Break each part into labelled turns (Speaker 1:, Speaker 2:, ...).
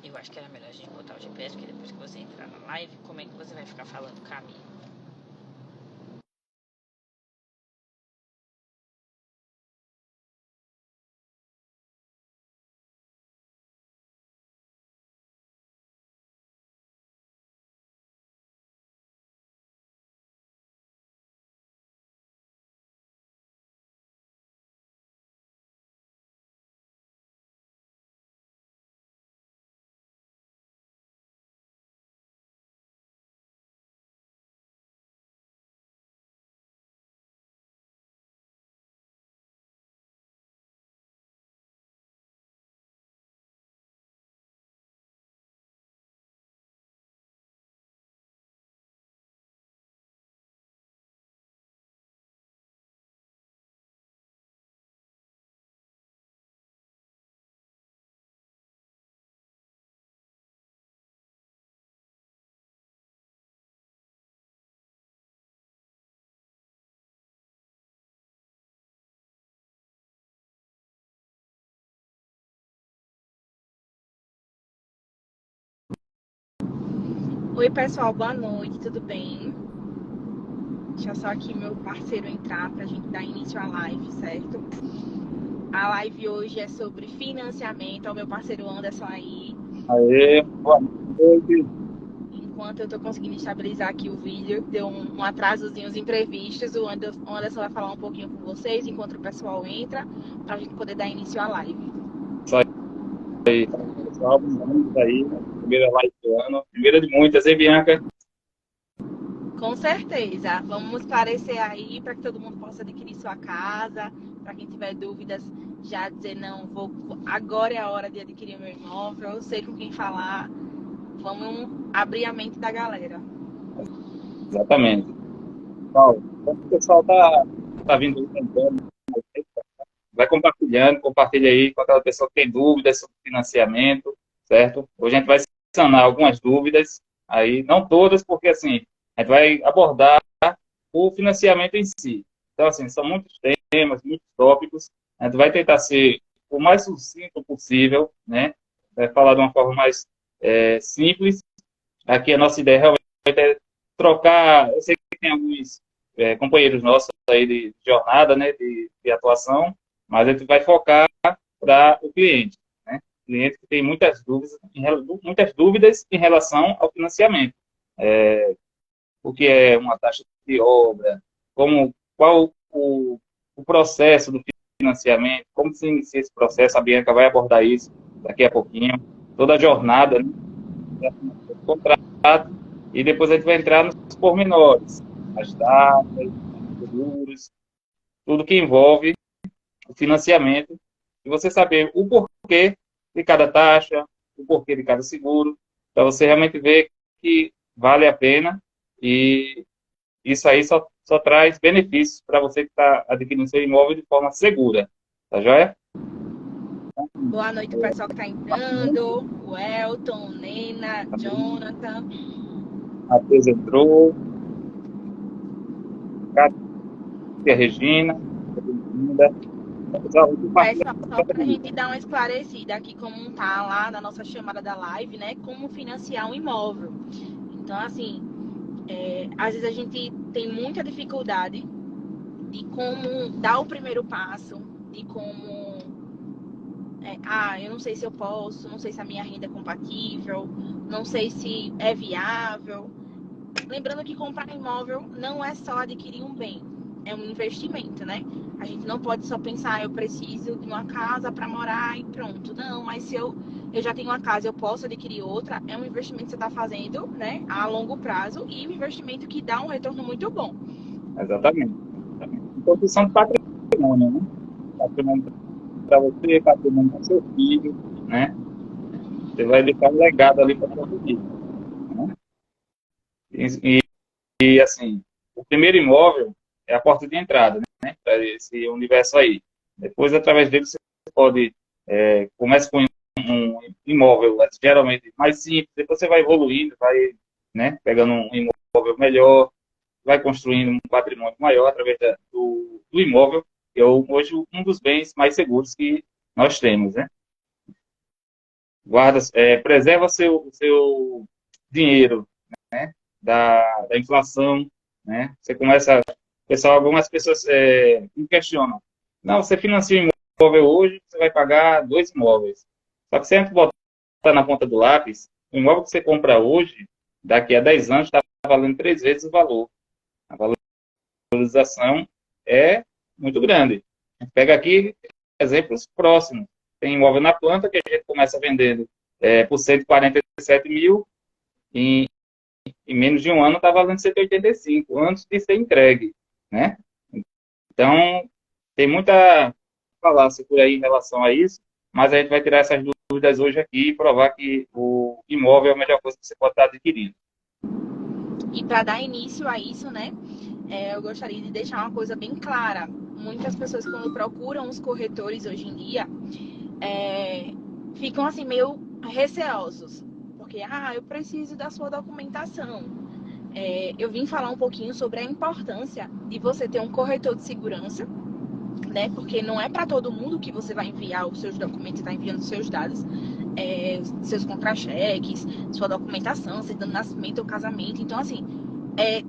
Speaker 1: Eu acho que era melhor a gente botar o GPS, porque depois que você entrar na live, como é que você vai ficar falando o caminho?
Speaker 2: Oi, pessoal, boa noite, tudo bem? Deixa só aqui meu parceiro entrar para a gente dar início à live, certo? A live hoje é sobre financiamento, é o meu parceiro Anderson aí.
Speaker 3: Aê, boa noite.
Speaker 2: Enquanto eu tô conseguindo estabilizar aqui o vídeo, deu um atrasozinho, os imprevistos. O Anderson vai falar um pouquinho com vocês enquanto o pessoal entra, para a gente poder dar início à live.
Speaker 3: Isso aí, pessoal, bem-vindos aí, né? Primeira live do ano, primeira de muitas, hein, Bianca?
Speaker 2: Com certeza. Vamos esclarecer aí para que todo mundo possa adquirir sua casa. Para quem tiver dúvidas, já dizer não, agora é a hora de adquirir o meu imóvel. Eu sei com quem falar. Vamos abrir a mente da galera.
Speaker 3: Exatamente. Pessoal, enquanto o pessoal tá vindo aí tentando, vai compartilhando, compartilha aí com aquela pessoa que tem dúvidas sobre financiamento, certo? Hoje a gente vai sanar algumas dúvidas, aí, não todas, porque assim, a gente vai abordar o financiamento em si. Então, assim, são muitos temas, muitos tópicos. A gente vai tentar ser o mais sucinto possível, né? Vai falar de uma forma mais simples. Aqui a nossa ideia realmente é trocar. Eu sei que tem alguns companheiros nossos aí de jornada, né? De atuação, mas a gente vai focar para o cliente, né? O cliente que tem muitas dúvidas em relação ao financiamento. O que é uma taxa de obra, qual o processo do financiamento, como se inicia esse processo, a Bianca vai abordar isso daqui a pouquinho, toda a jornada, né, do contrato, e depois a gente vai entrar nos pormenores, as datas, os seguros, tudo que envolve o financiamento, e você saber o porquê de cada taxa, o porquê de cada seguro, para você realmente ver que vale a pena e isso aí só traz benefícios para você que está adquirindo seu imóvel de forma segura. Tá joia?
Speaker 2: Boa noite, o pessoal que está entrando. O Elton, o Nena, Jonathan.
Speaker 3: Matheus entrou, Cátia Regina, bem-vinda. Pessoal, vou compartilhar.
Speaker 2: Pessoal, só para a gente dar uma esclarecida aqui como tá lá na nossa chamada da live, né? Como financiar um imóvel. Então, assim, às vezes a gente tem muita dificuldade de como dar o primeiro passo, de como eu não sei se eu posso, não sei se a minha renda é compatível, não sei se é viável. Lembrando que comprar imóvel não é só adquirir um bem, é um investimento, né? A gente não pode só pensar, eu preciso de uma casa para morar e pronto. Não, mas se eu já tenho uma casa, eu posso adquirir outra, é um investimento que você está fazendo, né, a longo prazo e um investimento que dá um retorno muito bom.
Speaker 3: Exatamente. Construção de patrimônio, né? Patrimônio para você, patrimônio para seu filho, né? Você vai deixar um legado ali para sua família, né? E, assim, o primeiro imóvel é a porta de entrada, né? Para esse universo aí. Depois, através dele, você pode começa com um imóvel geralmente mais simples, depois você vai evoluindo, vai, né, pegando um imóvel melhor, vai construindo um patrimônio maior através do imóvel, que é hoje um dos bens mais seguros que nós temos, né? guarda, preserva seu dinheiro, né, da inflação, né? Você começa, pessoal, algumas pessoas me questionam. Não, você financia um imóvel hoje, você vai pagar 2 imóveis. Só que se a gente botar na ponta do lápis, o imóvel que você compra hoje, daqui a 10 anos, está valendo 3 vezes o valor. A valorização é muito grande. Pega aqui exemplos próximos. Tem imóvel na planta que a gente começa vendendo por 147 mil, e em menos de um ano está valendo 185, antes de ser entregue, né? Então, tem muita falácia por aí em relação a isso, mas a gente vai tirar essas dúvidas hoje aqui e provar que o imóvel é a melhor coisa que você pode estar adquirindo.
Speaker 2: E para dar início a isso, né, eu gostaria de deixar uma coisa bem clara. Muitas pessoas, quando procuram os corretores hoje em dia, ficam assim meio receosos, porque eu preciso da sua documentação. Eu vim falar um pouquinho sobre a importância de você ter um corretor de segurança, né? Porque não é para todo mundo que você vai enviar os seus documentos, está enviando os seus dados, seus contra-cheques, sua documentação, certidão de nascimento ou casamento. Então, assim,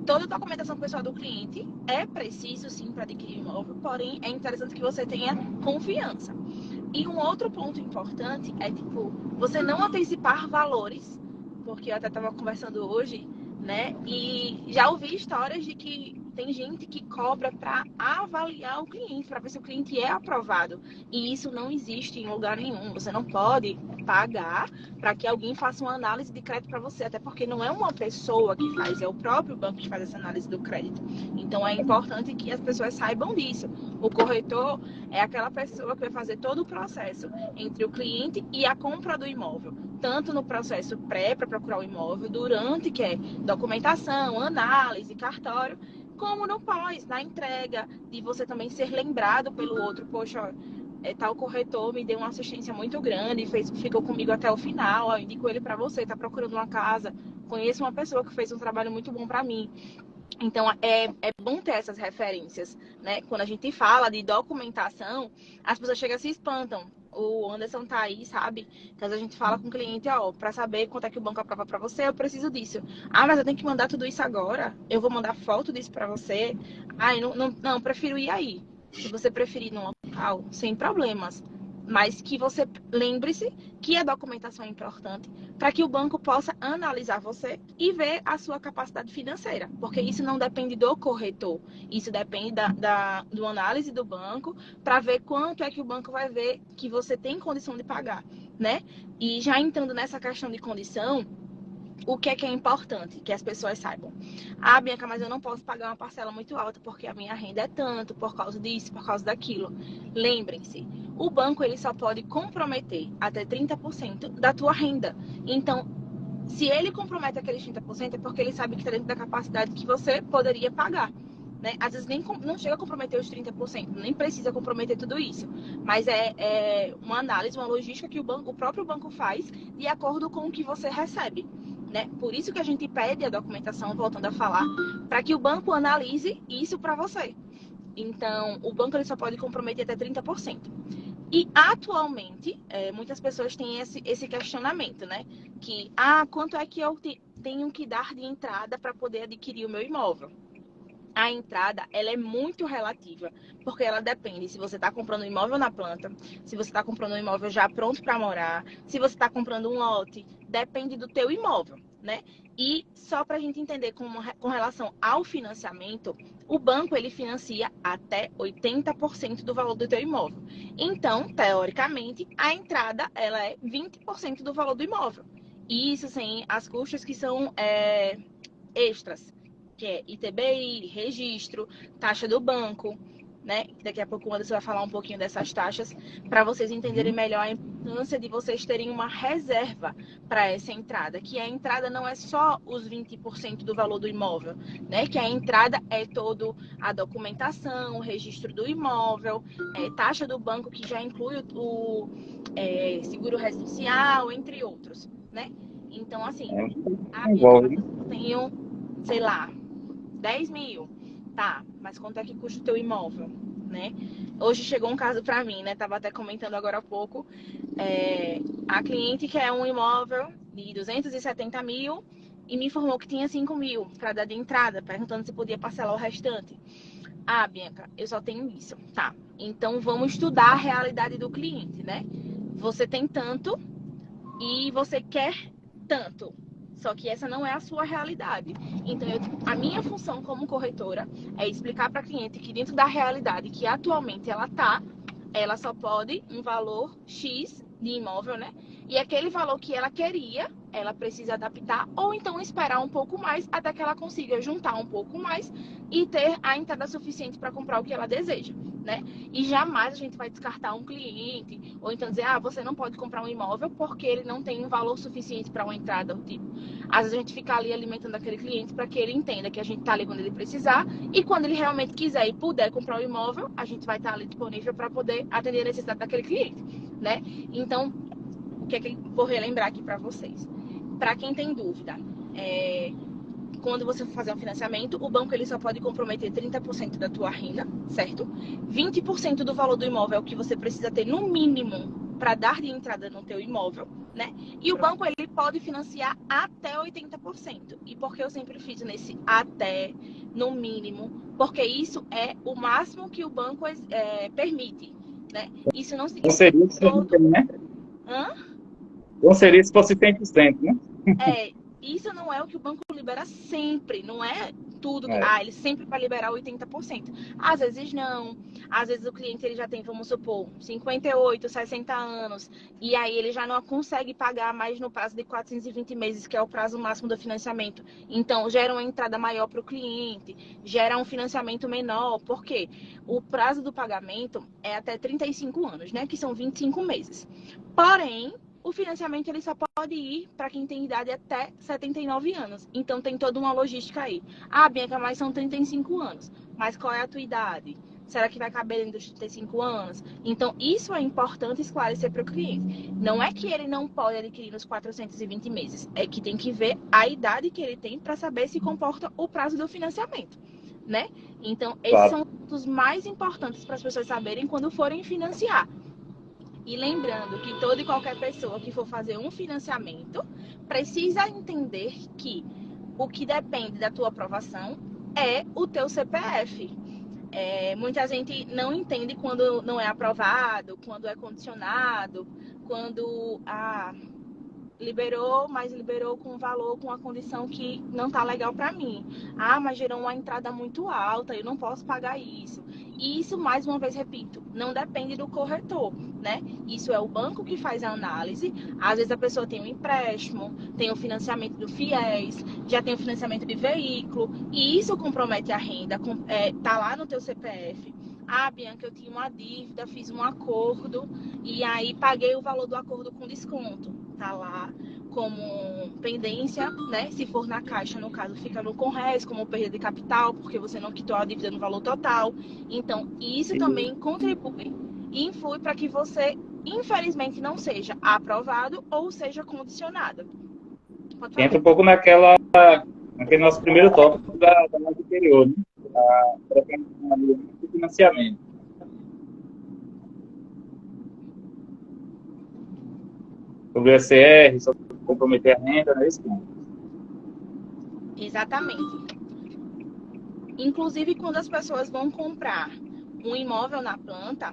Speaker 2: toda a documentação pessoal do cliente é preciso, sim, para adquirir imóvel, porém, é interessante que você tenha confiança. E um outro ponto importante é, tipo, você não antecipar valores, porque eu até estava conversando hoje, né? E já ouvi histórias de que tem gente que cobra para avaliar o cliente, para ver se o cliente é aprovado. E isso não existe em lugar nenhum. Você não pode pagar para que alguém faça uma análise de crédito para você, até porque não é uma pessoa que faz, é o próprio banco que faz essa análise do crédito. Então é importante que as pessoas saibam disso. O corretor é aquela pessoa que vai fazer todo o processo entre o cliente e a compra do imóvel, tanto no processo pré para procurar o imóvel, durante, que é documentação, análise, cartório, como no pós, na entrega, de você também ser lembrado pelo outro. Poxa, tal corretor me deu uma assistência muito grande, ficou comigo até o final, eu indico ele para você, está procurando uma casa, conheço uma pessoa que fez um trabalho muito bom para mim. Então, é bom ter essas referências, né? Quando a gente fala de documentação, as pessoas chegam e se espantam. O Anderson tá aí, sabe? Então, a gente fala com o cliente, para saber quanto é que o banco aprova para você, eu preciso disso. Mas eu tenho que mandar tudo isso agora? Eu vou mandar foto disso para você? Não, prefiro ir aí. Se você preferir no local, sem problemas. Mas que você lembre-se que a documentação é importante para que o banco possa analisar você e ver a sua capacidade financeira, porque isso não depende do corretor, isso depende do análise do banco para ver quanto é que o banco vai ver que você tem condição de pagar, né? E já entrando nessa questão de condição, o que é importante que as pessoas saibam? Bianca, mas eu não posso pagar uma parcela muito alta porque a minha renda é tanto, por causa disso, por causa daquilo. Lembrem-se, o banco ele só pode comprometer até 30% da tua renda. Então, se ele compromete aqueles 30%, é porque ele sabe que está dentro da capacidade que você poderia pagar. Né? Às vezes nem não chega a comprometer os 30%, nem precisa comprometer tudo isso. Mas é uma análise, uma logística que o próprio banco faz de acordo com o que você recebe. Né? Por isso que a gente pede a documentação, voltando a falar, para que o banco analise isso para você. Então, o banco ele só pode comprometer até 30%. E atualmente, muitas pessoas têm esse questionamento, né? Que, quanto é que eu tenho que dar de entrada para poder adquirir o meu imóvel? A entrada, ela é muito relativa, porque ela depende se você está comprando um imóvel na planta, se você está comprando um imóvel já pronto para morar, se você está comprando um lote, depende do teu imóvel, né? E só para a gente entender com relação ao financiamento, o banco ele financia até 80% do valor do teu imóvel. Então, teoricamente, a entrada ela é 20% do valor do imóvel. Isso sem as custas que são extras, que é ITBI, registro, taxa do banco, né? Daqui a pouco o Anderson vai falar um pouquinho dessas taxas, para vocês entenderem melhor a importância de vocês terem uma reserva para essa entrada, que a entrada não é só os 20% do valor do imóvel, né? Que a entrada é toda a documentação, o registro do imóvel, taxa do banco, que já inclui o seguro residencial, entre outros, né? Então, assim, eu tenho, sei lá, 10 mil. Tá, mas quanto é que custa o teu imóvel, né? hoje chegou um caso para mim, né? Tava até comentando agora há pouco. A cliente quer um imóvel de 270 mil e me informou que tinha 5 mil para dar de entrada, perguntando se podia parcelar o restante. Ah, Bianca, eu só tenho isso. Tá, então vamos estudar a realidade do cliente, né? Você tem tanto e você quer tanto. Só que essa não é a sua realidade. Então, a minha função como corretora é explicar para a cliente que dentro da realidade que atualmente ela só pode um valor X de imóvel, né? E aquele valor que ela queria, ela precisa adaptar ou então esperar um pouco mais até que ela consiga juntar um pouco mais e ter a entrada suficiente para comprar o que ela deseja, né? E jamais a gente vai descartar um cliente ou então dizer, você não pode comprar um imóvel porque ele não tem um valor suficiente para uma entrada, tipo. Às vezes a gente fica ali alimentando aquele cliente para que ele entenda que a gente está ali quando ele precisar e quando ele realmente quiser e puder comprar o imóvel, a gente vai estar ali disponível para poder atender a necessidade daquele cliente, né? Então, o que é que vou relembrar aqui para vocês? Para quem tem dúvida, quando você for fazer um financiamento, o banco ele só pode comprometer 30% da tua renda, certo? 20% do valor do imóvel é o que você precisa ter no mínimo para dar de entrada no teu imóvel, né? E o banco ele pode financiar até 80%. E por que eu sempre fiz nesse até, no mínimo? Porque isso é o máximo que o banco permite, né? Isso não significa
Speaker 3: Não seria sempre, né? Não seria se fosse 100%, né?
Speaker 2: Isso não é o que o banco libera sempre, não é tudo. Ele sempre vai liberar 80%. Às vezes não. Às vezes o cliente ele já tem, vamos supor, 58, 60 anos, e aí ele já não consegue pagar mais no prazo de 420 meses, que é o prazo máximo do financiamento. Então, gera uma entrada maior para o cliente, gera um financiamento menor. Por quê? O prazo do pagamento é até 35 anos, né? Que são 25 meses. Porém, o financiamento ele só pode ir para quem tem idade até 79 anos. Então, tem toda uma logística aí. Bianca, mas são 35 anos. Mas qual é a tua idade? Será que vai caber dentro dos 35 anos? Então, isso é importante esclarecer para o cliente. Não é que ele não pode adquirir nos 420 meses. É que tem que ver a idade que ele tem para saber se comporta o prazo do financiamento, né? Então, esses são os mais importantes para as pessoas saberem quando forem financiar. E lembrando que toda e qualquer pessoa que for fazer um financiamento precisa entender que o que depende da tua aprovação é o teu CPF. Muita gente não entende quando não é aprovado, quando é condicionado, quando liberou, mas liberou com um valor, com uma condição que não tá legal para mim. Mas gerou uma entrada muito alta, eu não posso pagar isso. E isso, mais uma vez, repito, não depende do corretor, né? Isso é o banco que faz a análise. Às vezes a pessoa tem um empréstimo, tem o financiamento do FIES, já tem o financiamento de veículo, e isso compromete a renda, tá lá no teu CPF. Bianca, eu tinha uma dívida, fiz um acordo e aí paguei o valor do acordo com desconto. Tá lá como pendência, né? Se for na caixa, no caso, fica no CONRES como perda de capital, porque você não quitou a dívida no valor total. Então, isso também contribui e influi para que você, infelizmente, não seja aprovado ou seja condicionado.
Speaker 3: Entra um pouco naquele nosso primeiro tópico da live anterior, né? Do financiamento. Sobre o SR, sobre comprometer a renda, não é isso?
Speaker 2: Exatamente. Inclusive, quando as pessoas vão comprar um imóvel na planta,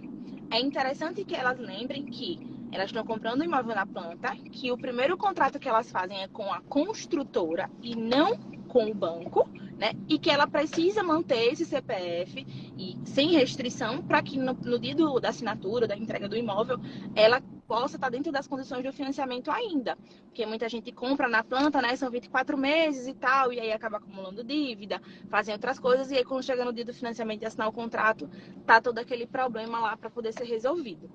Speaker 2: é interessante que elas lembrem que elas estão comprando um imóvel na planta, que o primeiro contrato que elas fazem é com a construtora e não com o banco, né? E que ela precisa manter esse CPF e sem restrição para que no dia da assinatura, da entrega do imóvel, ela possa estar dentro das condições do financiamento ainda. Porque muita gente compra na planta, né? São 24 meses e tal, e aí acaba acumulando dívida, fazem outras coisas, e aí quando chega no dia do financiamento e assinar o contrato, tá todo aquele problema lá para poder ser resolvido.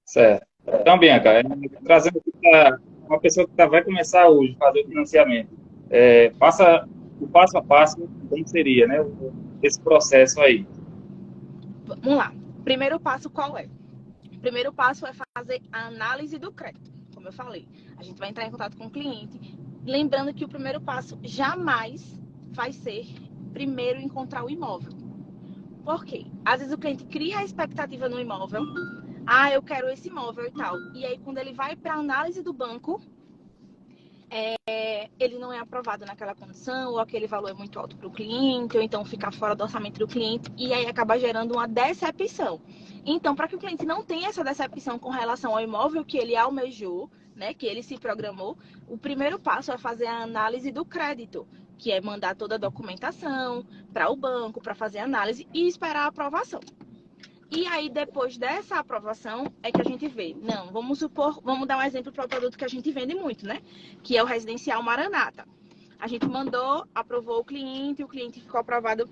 Speaker 3: Certo. Então, Bianca, trazendo aqui para uma pessoa que vai começar hoje a fazer o financiamento, passa o passo a passo, como seria, né? Esse processo aí.
Speaker 2: Vamos lá. Primeiro passo qual é? O primeiro passo é fazer a análise do crédito. Como eu falei, a gente vai entrar em contato com o cliente, lembrando que o primeiro passo jamais vai ser primeiro encontrar o imóvel. Por quê? Às vezes o cliente cria a expectativa no imóvel. Ah, eu quero esse imóvel e tal. E aí, quando ele vai para a análise do banco, ele não é aprovado naquela condição, ou aquele valor é muito alto para o cliente, ou então fica fora do orçamento do cliente, e aí acaba gerando uma decepção. Então, para que o cliente não tenha essa decepção com relação ao imóvel que ele almejou, né, que ele se programou, o primeiro passo é fazer a análise do crédito, que é mandar toda a documentação para o banco, para fazer a análise e esperar a aprovação. E aí, depois dessa aprovação, é que a gente vê. Não, vamos supor, vamos dar um exemplo para o produto que a gente vende muito, né? Que é o residencial Maranata. A gente mandou, aprovou o cliente ficou aprovado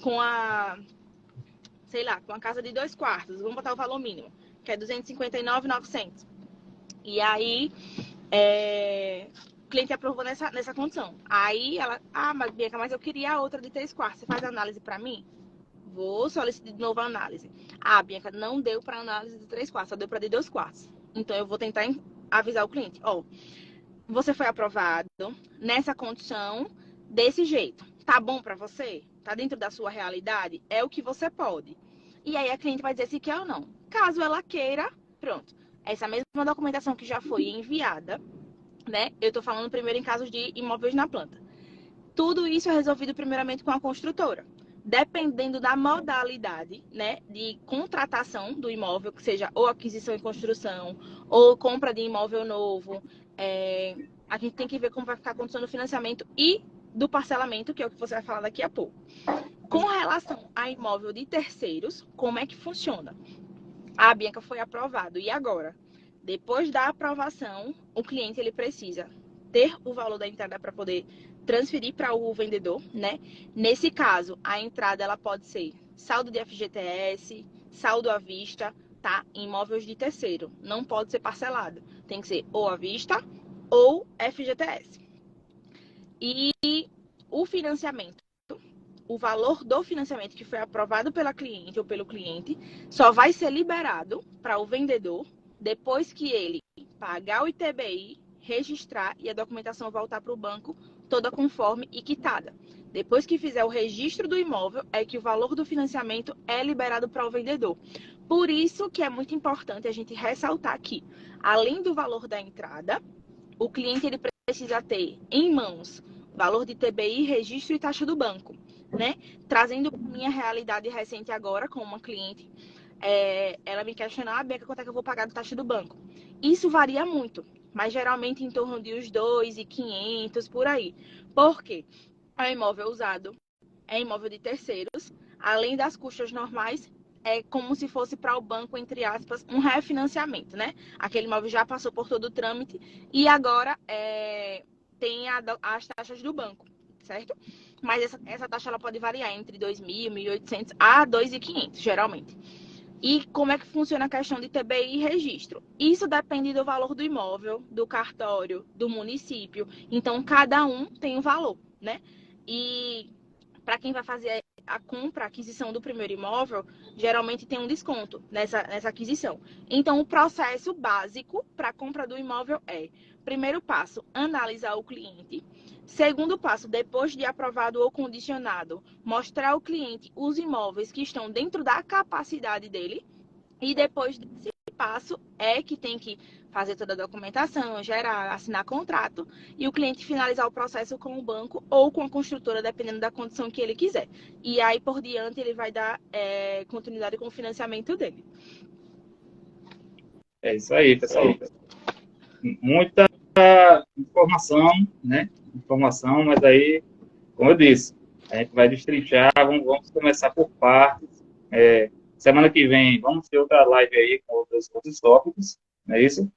Speaker 2: com a, sei lá, com a casa de 2 quartos. Vamos botar o valor mínimo, que é 259.900. E aí, o cliente aprovou nessa condição. Aí ela, mas Bianca, mas eu queria a outra de 3 quartos. Você faz a análise para mim? Vou solicitar de novo a análise. Bianca, não deu para análise de 3 quartos, só deu para de 2 quartos. Então, eu vou tentar avisar o cliente. Você foi aprovado nessa condição, desse jeito. Tá bom para você? Tá dentro da sua realidade? É o que você pode. E aí, a cliente vai dizer se quer ou não. Caso ela queira, pronto. Essa mesma documentação que já foi enviada, né? Eu tô falando primeiro em casos de imóveis na planta. Tudo isso é resolvido primeiramente com a construtora. Dependendo da modalidade, né, de contratação do imóvel, que seja ou aquisição e construção, ou compra de imóvel novo, a gente tem que ver como vai ficar a condição do financiamento e do parcelamento, que é o que você vai falar daqui a pouco. Com relação a imóvel de terceiros, como é que funciona? A Bianca foi aprovado. E agora? Depois da aprovação, o cliente ele precisa ter o valor da entrada para poder transferir para o vendedor, né? Nesse caso, a entrada ela pode ser saldo de FGTS, saldo à vista, tá? Em imóveis de terceiro. Não pode ser parcelado. Tem que ser ou à vista ou FGTS. E o financiamento, o valor do financiamento que foi aprovado pela cliente ou pelo cliente, só vai ser liberado para o vendedor depois que ele pagar o ITBI, registrar e a documentação voltar para o banco toda conforme e quitada. Depois que fizer o registro do imóvel, é que o valor do financiamento é liberado para o vendedor. Por isso que é muito importante a gente ressaltar aqui, além do valor da entrada, o cliente ele precisa ter em mãos valor de ITBI, registro e taxa do banco, né? Trazendo para minha realidade recente agora com uma cliente, ela me questionou, Bianca, quanto é que eu vou pagar de taxa do banco? Isso varia muito, mas geralmente em torno de uns 2.500 por aí. Por quê? É imóvel usado, é imóvel de terceiros, além das custas normais, é como se fosse para o banco, entre aspas, um refinanciamento, né? Aquele imóvel já passou por todo o trâmite e agora tem as taxas do banco, certo? Mas essa taxa ela pode variar entre 2.000, 1.800 a 2.500, geralmente. E como é que funciona a questão de TBI e registro? Isso depende do valor do imóvel, do cartório, do município. Então, cada um tem um valor, né? E para quem vai fazer a compra, a aquisição do primeiro imóvel, geralmente tem um desconto nessa aquisição. Então, o processo básico para a compra do imóvel é: primeiro passo, analisar o cliente. Segundo passo, depois de aprovado ou condicionado, mostrar ao cliente os imóveis que estão dentro da capacidade dele. E depois desse passo é que tem que fazer toda a documentação, gerar, assinar contrato e o cliente finalizar o processo com o banco ou com a construtora, dependendo da condição que ele quiser. E aí, por diante, ele vai dar continuidade com o financiamento dele.
Speaker 3: É isso aí, pessoal. Muita informação, né? Informação, mas aí, como eu disse, a gente vai destrinchar, vamos começar por partes. Semana que vem vamos ter outra live aí com outros tópicos, não é isso?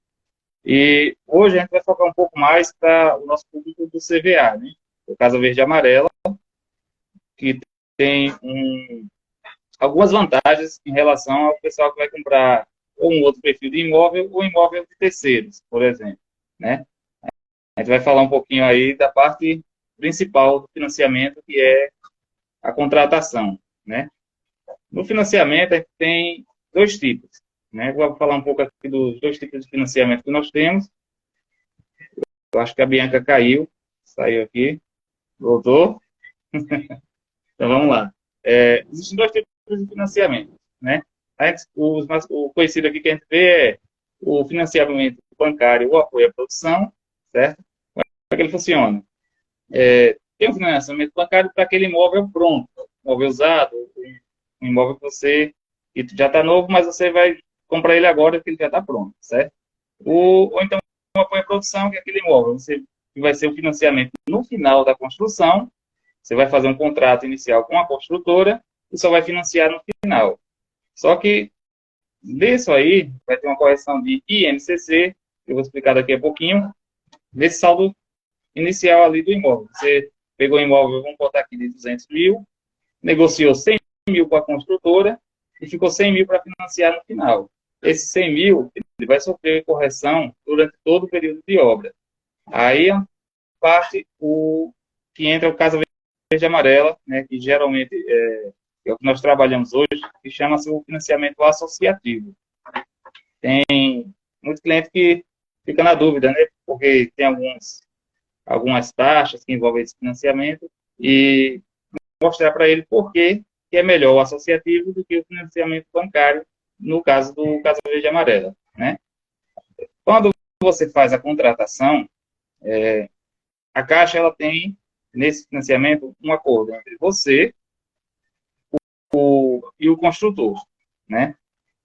Speaker 3: E hoje a gente vai focar um pouco mais para o nosso público do CVA, né? O Casa Verde e Amarela, que tem algumas vantagens em relação ao pessoal que vai comprar ou um outro perfil de imóvel ou imóvel de terceiros, por exemplo, né? A gente vai falar um pouquinho aí da parte principal do financiamento, que é a contratação, né? No financiamento, a gente tem 2 tipos, né? Vou falar um pouco aqui dos 2 tipos de financiamento que nós temos. Eu acho que a Bianca caiu, saiu aqui, voltou. Então, vamos lá. Existem dois tipos de financiamento, né? O conhecido aqui que a gente vê é o financiamento bancário ou apoio à produção, certo? Como é que ele funciona? Tem um financiamento bancário para aquele imóvel pronto, imóvel usado, um imóvel que já está novo, mas você vai comprar ele agora porque ele já está pronto, certo? Ou então um apoio à produção, que é aquele imóvel, que vai ser o financiamento no final da construção, você vai fazer um contrato inicial com a construtora e só vai financiar no final. Só que disso aí vai ter uma correção de INCC, que eu vou explicar daqui a pouquinho, nesse saldo inicial ali do imóvel. Você pegou o imóvel, vamos botar aqui de 200 mil, negociou 100 mil com a construtora e ficou 100 mil para financiar no final. Esse 100 mil ele vai sofrer correção durante todo o período de obra. Aí parte que entra o Casa Verde e Amarela, né, que geralmente é o que nós trabalhamos hoje, que chama-se o financiamento associativo. Tem muitos clientes que ficam na dúvida, né, porque tem algumas taxas que envolvem esse financiamento, e mostrar para ele por que é melhor o associativo do que o financiamento bancário, no caso do Casa Verde e Amarela, né? Quando você faz a contratação, a Caixa ela tem, nesse financiamento, um acordo entre você e o construtor, né?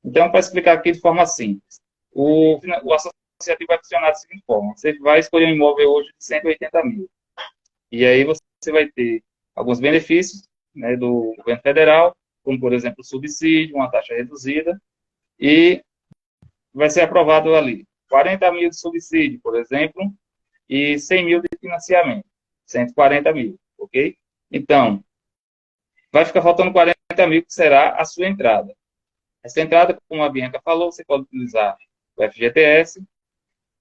Speaker 3: Então, para explicar aqui de forma simples, o associativo vai funcionar da seguinte forma: você vai escolher um imóvel hoje de 180 mil, e aí você vai ter alguns benefícios, né, do governo federal, como, por exemplo, subsídio, uma taxa reduzida, e vai ser aprovado ali 40 mil de subsídio, por exemplo, e 100 mil de financiamento, 140 mil, ok? Então, vai ficar faltando 40 mil, que será a sua entrada. Essa entrada, como a Bianca falou, você pode utilizar o FGTS,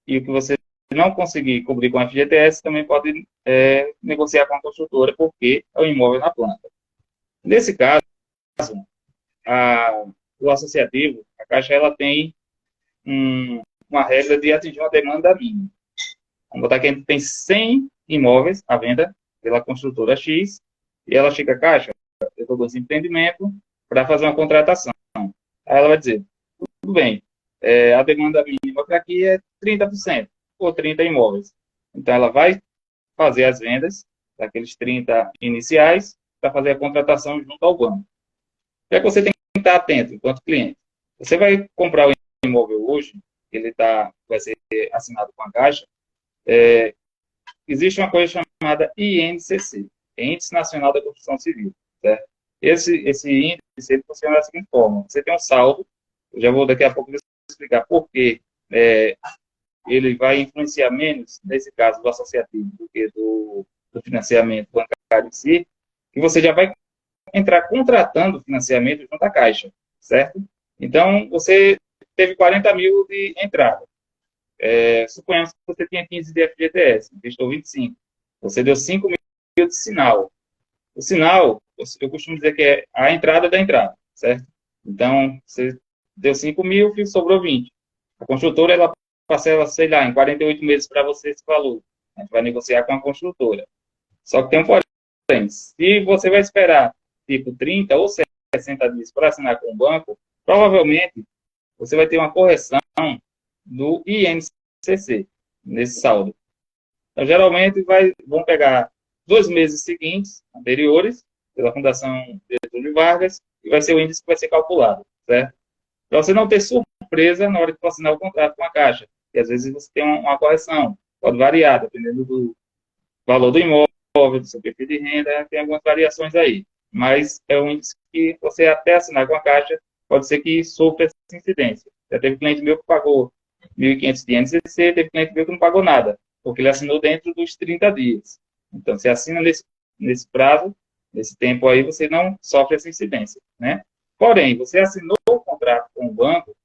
Speaker 3: e o que você não conseguir cobrir com o FGTS, também pode negociar com a construtora, porque é o imóvel na planta. Nesse caso, o associativo, a Caixa, ela tem uma regra de atingir uma demanda mínima. Vamos botar que a gente tem 100 imóveis à venda pela construtora X, e ela chega à Caixa, eu estou com esse empreendimento para fazer uma contratação. Aí ela vai dizer, tudo bem, a demanda mínima para aqui é 30%, ou 30 imóveis. Então, ela vai fazer as vendas daqueles 30 iniciais para fazer a contratação junto ao banco. O que é que você tem que estar atento enquanto cliente? Você vai comprar o imóvel hoje, ele vai ser assinado com a Caixa, existe uma coisa chamada INCC, Índice Nacional da Construção Civil, certo? Esse índice ele funciona da seguinte forma: você tem um saldo, eu já vou daqui a pouco explicar por que ele vai influenciar menos, nesse caso do associativo, do que do financiamento bancário em si, que você já vai entrar contratando financiamento junto à Caixa, certo? Então, você teve 40 mil de entrada. Suponhamos que você tinha 15 de FGTS, investiu 25. Você deu 5 mil de sinal. O sinal, eu costumo dizer que é a entrada da entrada, certo? Então, você deu 5 mil, sobrou 20. A construtora, ela parcela, sei lá, em 48 meses para você esse valor. A gente vai negociar com a construtora. Só que tem um porém. Se você vai esperar, tipo, 30 ou 60 dias para assinar com o banco, provavelmente você vai ter uma correção do INCC nesse saldo. Então, geralmente, vão pegar 2 meses seguintes, anteriores, pela Fundação Getúlio Vargas, e vai ser o índice que vai ser calculado, certo? Para você não ter surpresa na hora de assinar o contrato com a Caixa, que às vezes você tem uma correção, pode variar, dependendo do valor do imóvel, do seu perfil de renda, tem algumas variações aí. Mas é um índice que você, até assinar com a Caixa, pode ser que sofra essa incidência. Já teve cliente meu que pagou 1.500 de INCC, teve cliente meu que não pagou nada, porque ele assinou dentro dos 30 dias. Então, você assina nesse prazo, nesse tempo aí, você não sofre essa incidência, né? Porém, você assinou o contrato com o banco,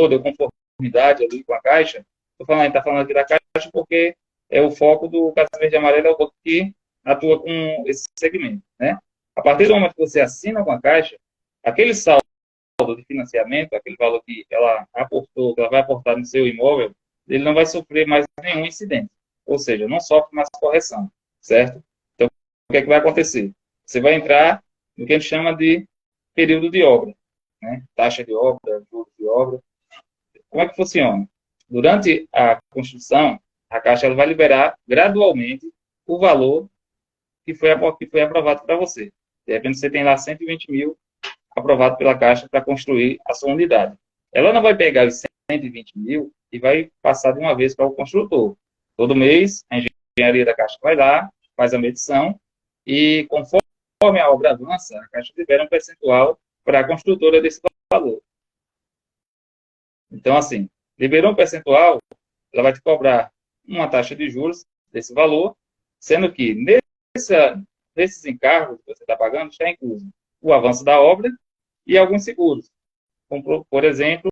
Speaker 3: deu conformidade ali com a Caixa. A gente está falando aqui da Caixa porque é o foco do Casa Verde e Amarela, é o banco que atua com esse segmento, né? A partir do momento que você assina com a Caixa, aquele saldo de financiamento, aquele valor que ela aportou, que ela vai aportar no seu imóvel, ele não vai sofrer mais nenhum incidente. Ou seja, não sofre mais correção, certo? Então, o que é que vai acontecer? Você vai entrar do que a gente chama de período de obra, né? Taxa de obra, juros de obra. Como é que funciona? Durante a construção, a Caixa ela vai liberar gradualmente o valor que foi aprovado para você. De repente, você tem lá 120 mil aprovado pela Caixa para construir a sua unidade. Ela não vai pegar os 120 mil e vai passar de uma vez para o construtor. Todo mês, a engenharia da Caixa vai lá, faz a medição e, conforme a obra avança, a Caixa libera um percentual para a construtora desse valor. Então, assim, liberou um percentual, ela vai te cobrar uma taxa de juros desse valor, sendo que nesses encargos que você está pagando está incluso o avanço da obra e alguns seguros, como, por exemplo,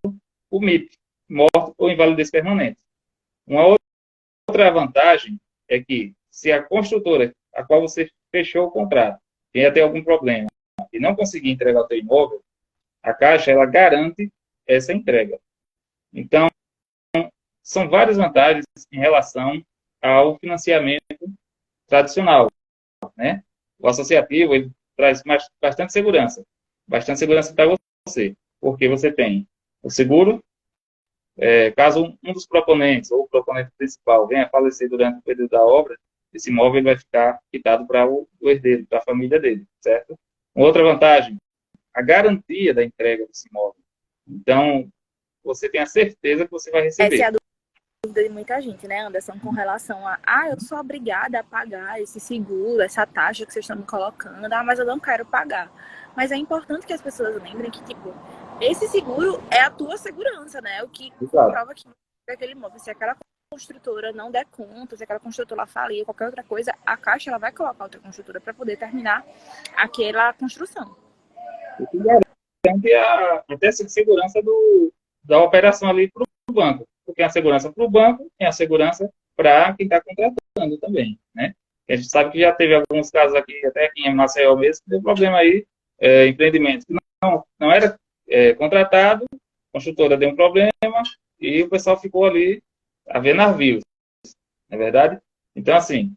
Speaker 3: o MIP, morte ou invalidez permanente. Uma outra vantagem é que, se a construtora a qual você fechou o contrato tem até algum problema e não conseguir entregar o seu imóvel, a Caixa ela garante essa entrega. Então, são várias vantagens em relação ao financiamento tradicional, né? O associativo ele traz bastante segurança para você, porque você tem o seguro, caso um dos proponentes ou o proponente principal venha a falecer durante o período da obra, esse imóvel vai ficar quitado para o herdeiro, para a família dele, certo? Uma outra vantagem, a garantia da entrega desse imóvel. Então, você tem a certeza que você vai receber.
Speaker 2: Essa é a dúvida de muita gente, né, Anderson, com relação a, eu sou obrigada a pagar esse seguro, essa taxa que vocês estão me colocando, mas eu não quero pagar. Mas é importante que as pessoas lembrem que, tipo, esse seguro é a tua segurança, né? O que comprova que aquele imóvel, se aquela construtora não der conta, se aquela construtora falir, qualquer outra coisa, a Caixa ela vai colocar outra construtora para poder terminar aquela construção.
Speaker 3: Isso garante até a segurança da operação ali para o banco. Porque a segurança para o banco é a segurança para quem está contratando também, né? A gente sabe que já teve alguns casos aqui, até aqui em Maceió mesmo, que deu problema aí, empreendimentos que não era contratado, a construtora deu um problema e o pessoal ficou ali a ver navios, não é verdade? Então, assim,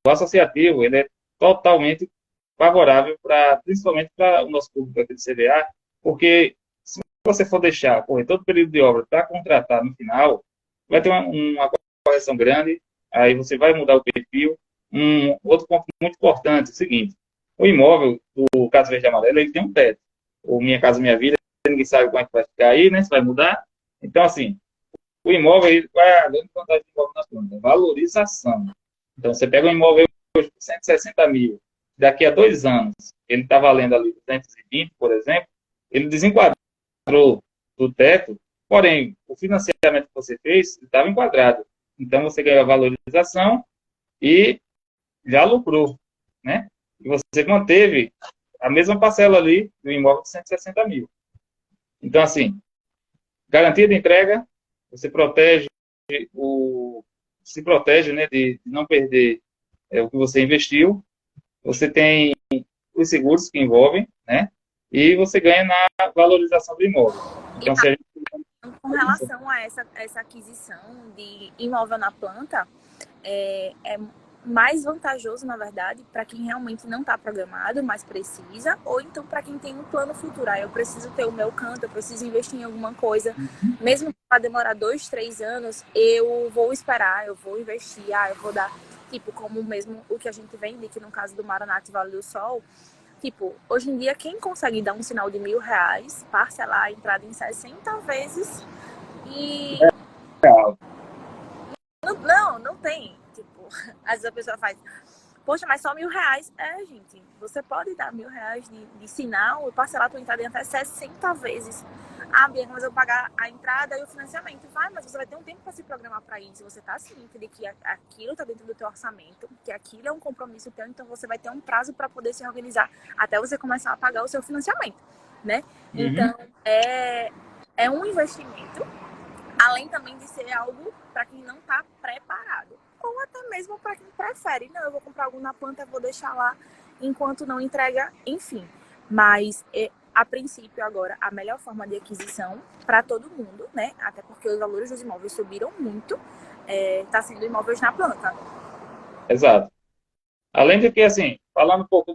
Speaker 3: o associativo, ele é totalmente favorável, principalmente para o nosso público aqui do CVA, porque se você for deixar correr todo o período de obra para contratar no final, vai ter uma correção grande, aí você vai mudar o perfil. Outro ponto muito importante é o seguinte, o imóvel do Casa Verde e Amarelo, ele tem um teto. O Minha Casa Minha Vida, ninguém sabe como é que vai ficar aí, né? Se vai mudar. Então, assim, o imóvel, qual é a grande vantagem do imóvel nas plantas? Valorização. Então, você pega um imóvel hoje por 160 mil, daqui a 2 anos, ele está valendo ali 220, por exemplo, ele desenquadrou do teto, porém, o financiamento que você fez estava enquadrado. Então, você ganhou a valorização e já lucrou, né? E você manteve a mesma parcela ali do imóvel de 160 mil. Então, assim, garantia de entrega, você se protege, né, de não perder o que você investiu. Você tem os seguros que envolvem, né? E você ganha na valorização do imóvel. Então, se a gente...
Speaker 2: Com relação a essa aquisição de imóvel na planta, é mais vantajoso, na verdade, para quem realmente não está programado, mas precisa, ou então para quem tem um plano futuro. Eu preciso ter o meu canto, eu preciso investir em alguma coisa. Mesmo que vai demorar 2, 3 anos, eu vou esperar, eu vou investir, eu vou dar, tipo, como mesmo o que a gente vende, que no caso do Maranata e Vale do Sol, tipo, hoje em dia, quem consegue dar um sinal de R$1.000, parcelar a entrada em 60 vezes e... Não tem. Tipo, às vezes a pessoa faz, poxa, mas só R$1.000. Gente, você pode dar R$1.000 de sinal e parcelar a tua entrada em até 60 vezes. Bianca, mas eu vou pagar a entrada e o financiamento. Vai, mas você vai ter um tempo para se programar para isso. Você tá ciente de que aquilo está dentro do teu orçamento, que aquilo é um compromisso teu, então você vai ter um prazo para poder se organizar até você começar a pagar o seu financiamento, né? Então, é um investimento, além também de ser algo para quem não está preparado. Ou até mesmo para quem prefere. Não, eu vou comprar algo na planta, vou deixar lá enquanto não entrega, enfim. Mas, a princípio, agora, a melhor forma de aquisição para todo mundo, né? Até porque os valores dos imóveis subiram muito, está sendo imóveis na planta.
Speaker 3: Exato. Além de que, assim, falando um pouco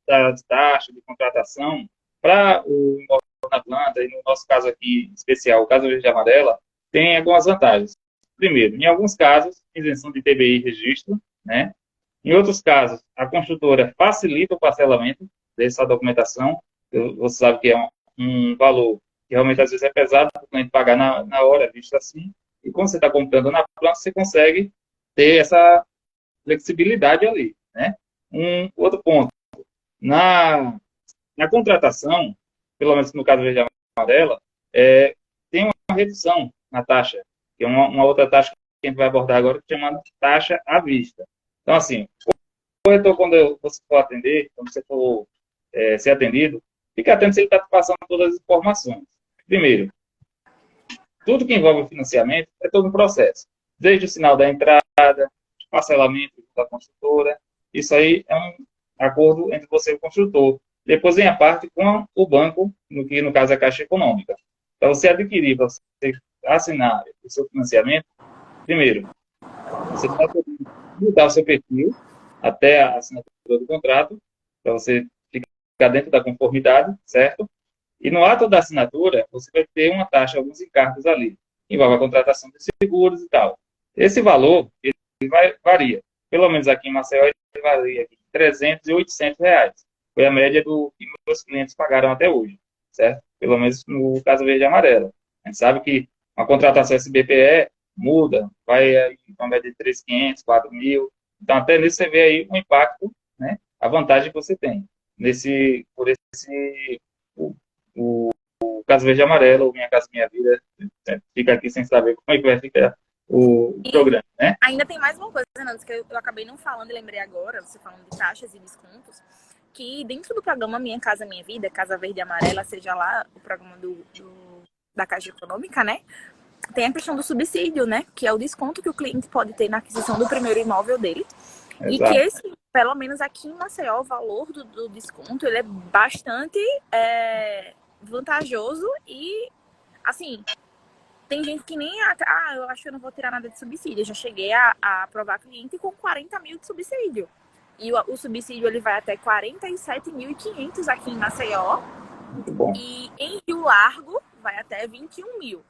Speaker 3: das taxas de contratação para o imóvel na planta, e no nosso caso aqui especial, o caso verde e amarela, tem algumas vantagens. Primeiro, em alguns casos, isenção de TBI e registro, né? Em outros casos, a construtora facilita o parcelamento dessa documentação. Você sabe que é um valor que realmente às vezes é pesado para o cliente pagar na hora, visto assim. E quando você está comprando na planta, você consegue ter essa flexibilidade ali, né? Um outro ponto, na contratação, pelo menos no caso verde e amarela, tem uma redução na taxa, que é uma outra taxa que a gente vai abordar agora, que é chamada taxa à vista. Então, assim, o corretor, quando você for atender, quando você for ser atendido, fique atento se ele está passando todas as informações. Primeiro, tudo que envolve o financiamento é todo um processo. Desde o sinal da entrada, parcelamento da construtora, isso aí é um acordo entre você e o construtor. Depois vem a parte com o banco, que no caso é a Caixa Econômica. Para você adquirir, para você assinar o seu financiamento, primeiro, você vai mudar o seu perfil até a assinatura do contrato, para você ficar dentro da conformidade, certo? E no ato da assinatura, você vai ter uma taxa, alguns encargos ali. Envolve a contratação de seguros e tal. Esse valor, ele varia. Pelo menos aqui em Maceió, ele varia de 300 e 800 reais. Foi a média do que meus clientes pagaram até hoje, certo? Pelo menos no caso verde e amarelo. A gente sabe que uma contratação SBPE muda, vai aí uma média de 3.500, 4.000. Então, até nisso você vê aí o impacto, né? A vantagem que você tem por esse o caso verde e amarelo, ou Minha Casa Minha Vida, fica aqui sem saber como é que vai ficar o programa, né?
Speaker 2: Ainda tem mais uma coisa, Fernando, que eu acabei não falando e lembrei agora, você falando de taxas e descontos, que dentro do programa Minha Casa Minha Vida, Casa Verde e Amarela, seja lá o programa da Caixa Econômica, né? Tem a questão do subsídio, né? Que é o desconto que o cliente pode ter na aquisição do primeiro imóvel dele. Exato. E que esse, pelo menos aqui em Maceió, o valor do desconto, ele é bastante vantajoso e, assim, tem gente que nem, eu acho que eu não vou tirar nada de subsídio. Eu já cheguei a aprovar cliente com 40 mil de subsídio. E o subsídio, ele vai até 47.500 aqui em Maceió. E em Rio Largo, vai até 21 mil.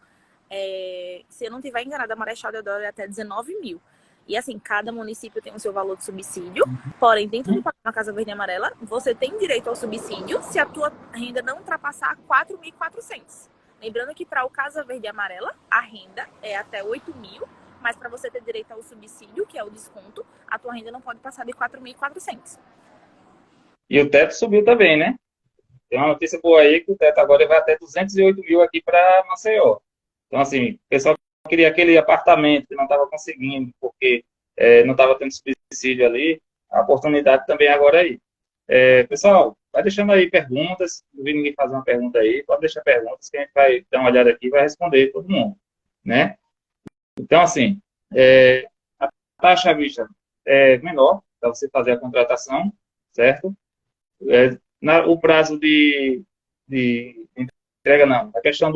Speaker 2: Se eu não estiver enganada, a Marechal Deodoro é até 19 mil. E assim, cada município tem o seu valor de subsídio. Porém, dentro do programa Casa Verde e Amarela, você tem direito ao subsídio se a tua renda não ultrapassar 4.400. Lembrando que para o Casa Verde e Amarela, a renda é até 8 mil, mas para você ter direito ao subsídio, que é o desconto, a tua renda não pode passar de 4.400.
Speaker 3: E o teto subiu também, né? Tem uma notícia boa aí que o teto agora vai até 208 mil aqui para Maceió. Então, assim, o pessoal queria aquele apartamento que não estava conseguindo, porque não estava tendo subsídio ali, a oportunidade também agora aí. Pessoal, vai deixando aí perguntas, não vi ninguém fazer uma pergunta aí, pode deixar perguntas que a gente vai dar uma olhada aqui e vai responder todo mundo, né? Então, assim, a taxa à vista é menor para você fazer a contratação, certo? O prazo de entrega, não. A questão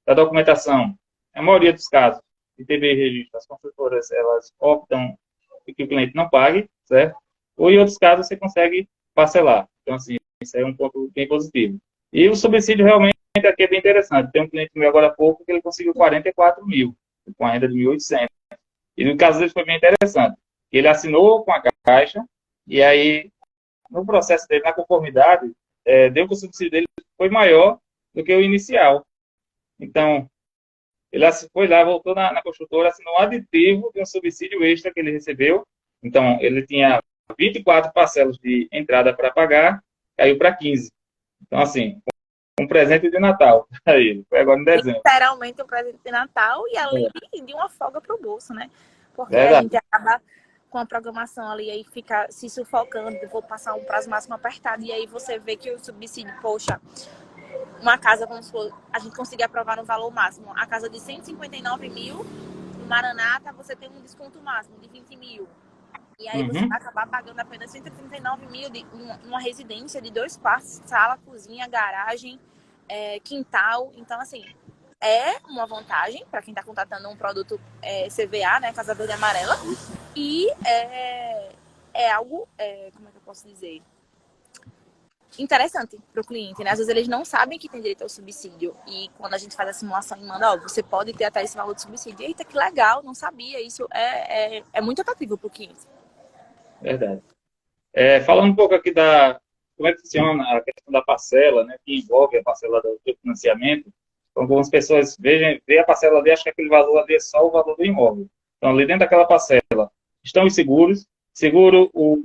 Speaker 3: da documentação, a maioria dos casos, de TBI e registro, as construtoras, elas optam que o cliente não pague, certo? Ou em outros casos, você consegue parcelar. Então, assim, isso é um ponto bem positivo. E o subsídio realmente aqui é bem interessante. Tem um cliente meu agora há pouco que ele conseguiu 44 mil, com a renda de 1.800. E no caso dele foi bem interessante. Ele assinou com a Caixa, e aí, no processo dele, na conformidade, deu que o subsídio dele foi maior do que o inicial. Então, ele foi lá, voltou na construtora, assinou um aditivo de um subsídio extra que ele recebeu. Então, ele tinha 24 parcelas de entrada para pagar, caiu para 15. Então, assim, um presente de Natal para ele. Foi agora em dezembro.
Speaker 2: Literalmente um presente de Natal e além de uma folga para o bolso, né? Porque a gente acaba com a programação ali, aí fica se sufocando, vou passar um prazo máximo apertado, e aí você vê que o subsídio, poxa, uma casa, vamos supor, a gente conseguir aprovar no valor máximo, a casa de 159 mil, no Maranata, você tem um desconto máximo de 20 mil. E aí você vai acabar pagando apenas 139 mil de uma residência de 2 quartos, sala, cozinha, garagem, quintal. Então, assim, é uma vantagem para quem está contratando um produto CVA, né, Casa Verde e Amarela. E é algo, como é que eu posso dizer? interessante para o cliente, né? Às vezes eles não sabem que tem direito ao subsídio. E quando a gente faz a simulação e manda, ó, você pode ter até esse valor de subsídio. Eita, que legal, não sabia. Isso é muito atrativo para o cliente.
Speaker 3: Verdade. Falando um pouco aqui como é que funciona a questão da parcela, né, que envolve a parcela do financiamento. Então, algumas pessoas veem a parcela ali, acham que aquele valor ali é só o valor do imóvel. Então, ali dentro daquela parcela estão os seguros, seguro o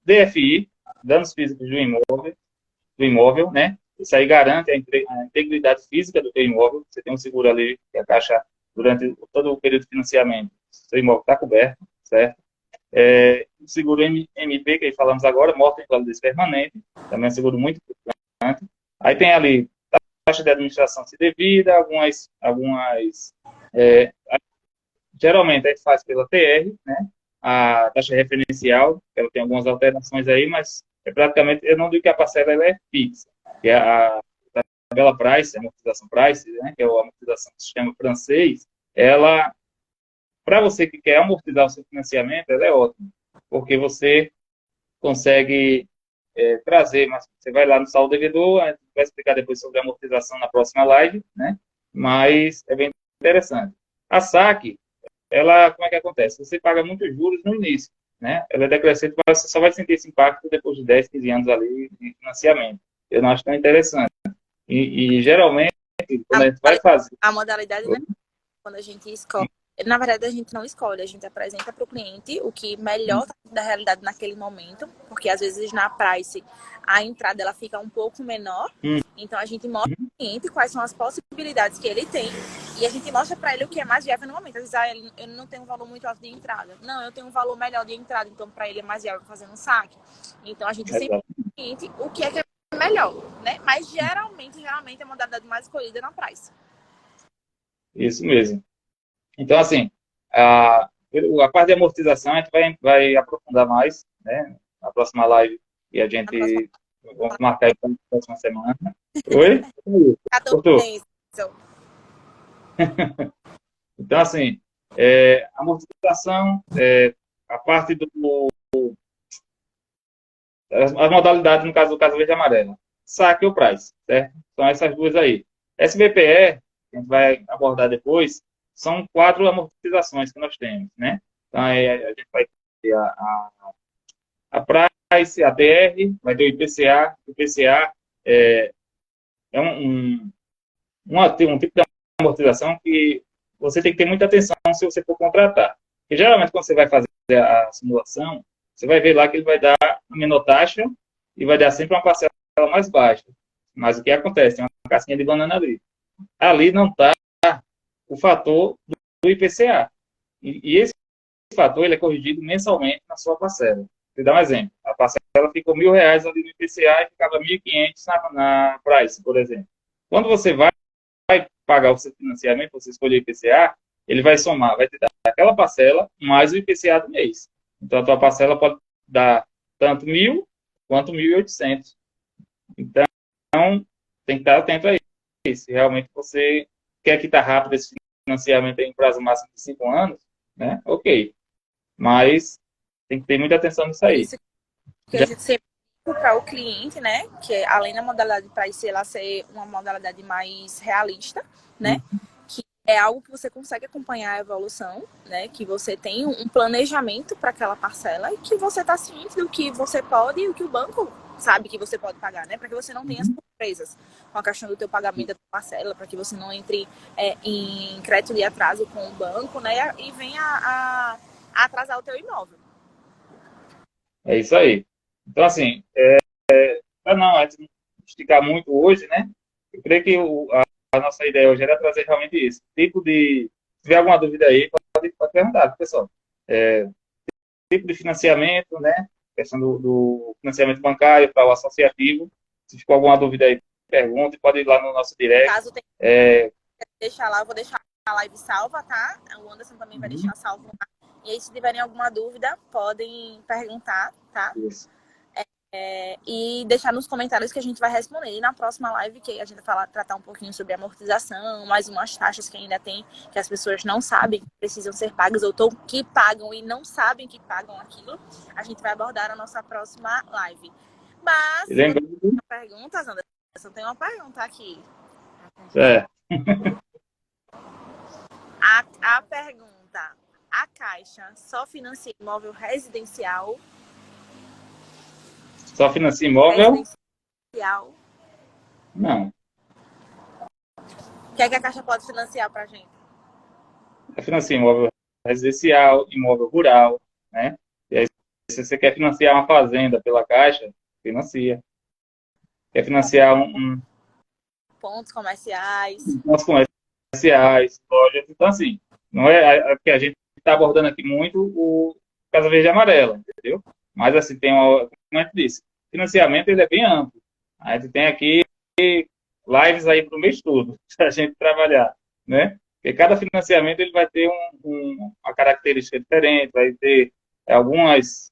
Speaker 3: DFI, danos físicos do imóvel, né? Isso aí garante a integridade física do teu imóvel. Você tem um seguro ali que a Caixa, durante todo o período de financiamento, seu imóvel está coberto, certo? O seguro MP, que aí falamos agora, morte e invalidez permanente, também é um seguro muito importante. Aí tem ali taxa de administração se devida, geralmente a gente faz pela TR, né? A taxa referencial, ela tem algumas alterações aí, mas praticamente, eu não digo que a parcela ela é fixa, que é a tabela price, a amortização price, né? Que é a amortização do sistema francês, ela, para você que quer amortizar o seu financiamento, ela é ótima, porque você consegue trazer, mas você vai lá no saldo devedor, a gente vai explicar depois sobre a amortização na próxima live, né? Mas é bem interessante. A saque, ela, como é que acontece? Você paga muitos juros no início, né? Ela é decrescente, mas você só vai sentir esse impacto depois de 10, 15 anos ali de financiamento. Eu não acho tão interessante. E geralmente, quando a gente vai fazer...
Speaker 2: A modalidade, né? Quando a gente escolhe, na verdade, a gente não escolhe, a gente apresenta para o cliente o que melhor tá da realidade naquele momento, porque às vezes na price a entrada ela fica um pouco menor, então a gente mostra para o cliente quais são as possibilidades que ele tem e a gente mostra para ele o que é mais viável no momento. Às vezes ele não tem um valor muito alto de entrada. Não, eu tenho um valor melhor de entrada, então para ele é mais viável fazer um saque. Então a gente sempre mostra para o cliente o que é melhor, né? Mas geralmente a modalidade mais escolhida é na price.
Speaker 3: Isso mesmo. Então, assim, a parte de amortização a gente vai aprofundar mais, né? Na próxima live e a gente vamos marcar aí para a próxima semana. Oi? Cortou. Então, assim, amortização, a parte as modalidades, no caso do caso verde e amarelo. Saque ou price, certo? São essas duas aí. SBPE, que a gente vai abordar depois, são 4 amortizações que nós temos, né? Então, a gente vai ter a price, a DR, vai ter o IPCA. O IPCA é um tipo de amortização que você tem que ter muita atenção se você for contratar. Porque, geralmente, quando você vai fazer a simulação, você vai ver lá que ele vai dar a menor taxa e vai dar sempre uma parcela mais baixa. Mas o que acontece? Tem uma casquinha de banana ali. Ali não está o fator do IPCA. E esse fator ele é corrigido mensalmente na sua parcela. Vou dar um exemplo. A parcela ficou R$1.000 ali no IPCA e ficava 1.500 na price, por exemplo. Quando você vai pagar o seu financiamento, você escolher o IPCA, ele vai somar, vai te dar aquela parcela mais o IPCA do mês. Então, a tua parcela pode dar tanto 1.000 quanto 1.800. Então, tem que estar atento a isso. Se realmente você quer quitar rápido esse financiamento em prazo máximo de 5 anos, né? Ok. Mas tem que ter muita atenção nisso aí.
Speaker 2: Isso que a gente sempre para o cliente, né? Que além da modalidade para ela ser uma modalidade mais realista, né? Que é algo que você consegue acompanhar a evolução, né? Que você tem um planejamento para aquela parcela e que você está ciente do que você pode e o que o banco sabe que você pode pagar, né? Para que você não tenha surpresas com a questão do teu pagamento da parcela, para que você não entre em crédito de atraso com o banco, né? E venha a atrasar o teu imóvel.
Speaker 3: É isso aí. Então, assim, para não esticar muito hoje, né? Eu creio que a nossa ideia hoje era trazer realmente isso. Se tiver alguma dúvida aí, pode perguntar, pessoal. Tipo de financiamento, né? Questão do financiamento bancário para o associativo. Se ficou alguma dúvida aí, pergunte, pode ir lá no nosso direct.
Speaker 2: Caso deixar lá, eu vou deixar a live salva, tá? O Anderson também vai deixar salvo lá. E aí, se tiverem alguma dúvida, podem perguntar, tá?
Speaker 3: Isso.
Speaker 2: E deixar nos comentários que a gente vai responder. E na próxima live, que a gente vai tratar um pouquinho sobre amortização, mais umas taxas que ainda tem, que as pessoas não sabem que precisam ser pagas, ou que pagam e não sabem que pagam aquilo, a gente vai abordar na nossa próxima live. Mas...
Speaker 3: Lembrando
Speaker 2: Perguntas, Anderson? Tem uma pergunta aqui.
Speaker 3: É.
Speaker 2: A pergunta: a Caixa só financia imóvel residencial?
Speaker 3: Só financia imóvel?
Speaker 2: Residencial.
Speaker 3: Não.
Speaker 2: O que é que a Caixa pode financiar pra gente?
Speaker 3: Financia imóvel residencial, imóvel rural, né? E aí, se você quer financiar uma fazenda pela Caixa, financia. Quer financiar
Speaker 2: Pontos comerciais.
Speaker 3: pontos comerciais, lojas. Então, assim, não é que a gente está abordando aqui muito o Casa Verde e Amarela, entendeu? Mas, assim, como a gente disse, financiamento ele é bem amplo. A gente tem aqui lives aí para o mês todo, para a gente trabalhar, né? Porque cada financiamento ele vai ter uma característica diferente, vai ter algumas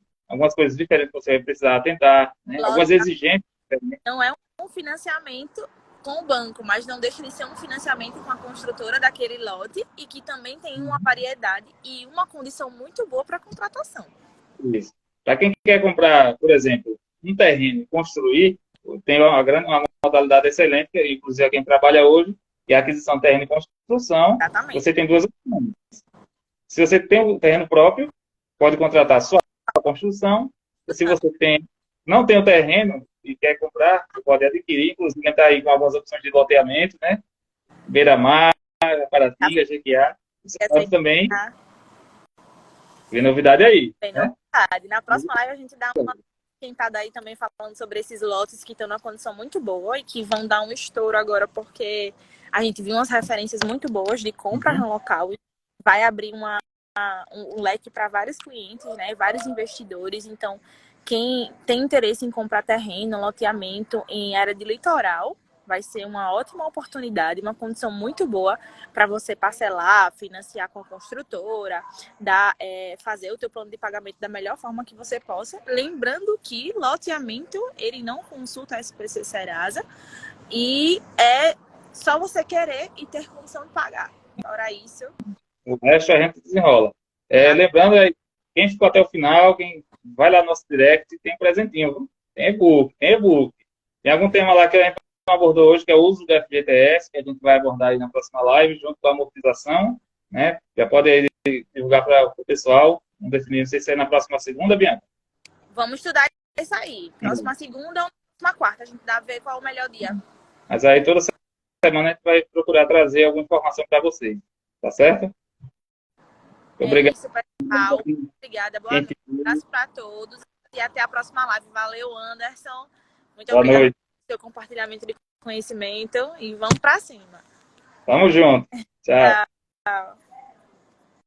Speaker 3: coisas diferentes que você vai precisar atentar, né? Algumas exigências diferentes.
Speaker 2: Não é um financiamento com o banco, mas não deixa de ser um financiamento com a construtora daquele lote e que também tem uma variedade e uma condição muito boa para contratação.
Speaker 3: Isso. Para quem quer comprar, por exemplo, um terreno e construir, tem uma modalidade excelente, que inclusive quem trabalha hoje, que é a aquisição de terreno e construção.
Speaker 2: Exatamente.
Speaker 3: Você tem duas opções. Se você tem um terreno próprio, pode contratar só a construção. Se você não tem o terreno e quer comprar, você pode adquirir. Inclusive, está aí com algumas opções de loteamento, né? Beira-mar, Paratinga, Jequiá. Você pode também ver novidade aí.
Speaker 2: Tem
Speaker 3: Né?
Speaker 2: novidade. Na próxima live a gente dá uma tentada aí também falando sobre esses lotes que estão numa condição muito boa e que vão dar um estouro agora, porque a gente viu umas referências muito boas de compra no local e vai abrir um leque para vários clientes, né? Vários investidores. Então, quem tem interesse em comprar terreno, loteamento em área de litoral, vai ser uma ótima oportunidade, uma condição muito boa para você parcelar, financiar com a construtora, fazer o teu plano de pagamento da melhor forma que você possa. Lembrando que loteamento, ele não consulta a SPC Serasa e é só você querer e ter condição de pagar. Fora isso...
Speaker 3: O resto a gente desenrola. Lembrando, quem ficou até o final, quem vai lá no nosso direct, tem presentinho. Viu? Tem e-book, tem e-book. Tem algum tema lá que a gente não abordou hoje, que é o uso do FGTS, que a gente vai abordar aí na próxima live, junto com a amortização. Né? Já pode aí divulgar para o pessoal. Vamos definir, não sei se é na próxima segunda, Bianca.
Speaker 2: Vamos estudar isso aí. Próxima segunda ou próxima quarta. A gente dá a ver qual é o melhor dia.
Speaker 3: Mas aí toda semana a gente vai procurar trazer alguma informação para vocês. Tá certo? Obrigado.
Speaker 2: Isso, pessoal. Obrigada. Boa noite. Um abraço para todos. E até a próxima live. Valeu, Anderson. Muito obrigada pelo seu compartilhamento de conhecimento. E vamos para cima.
Speaker 3: Tamo junto. Tchau.
Speaker 2: Tchau.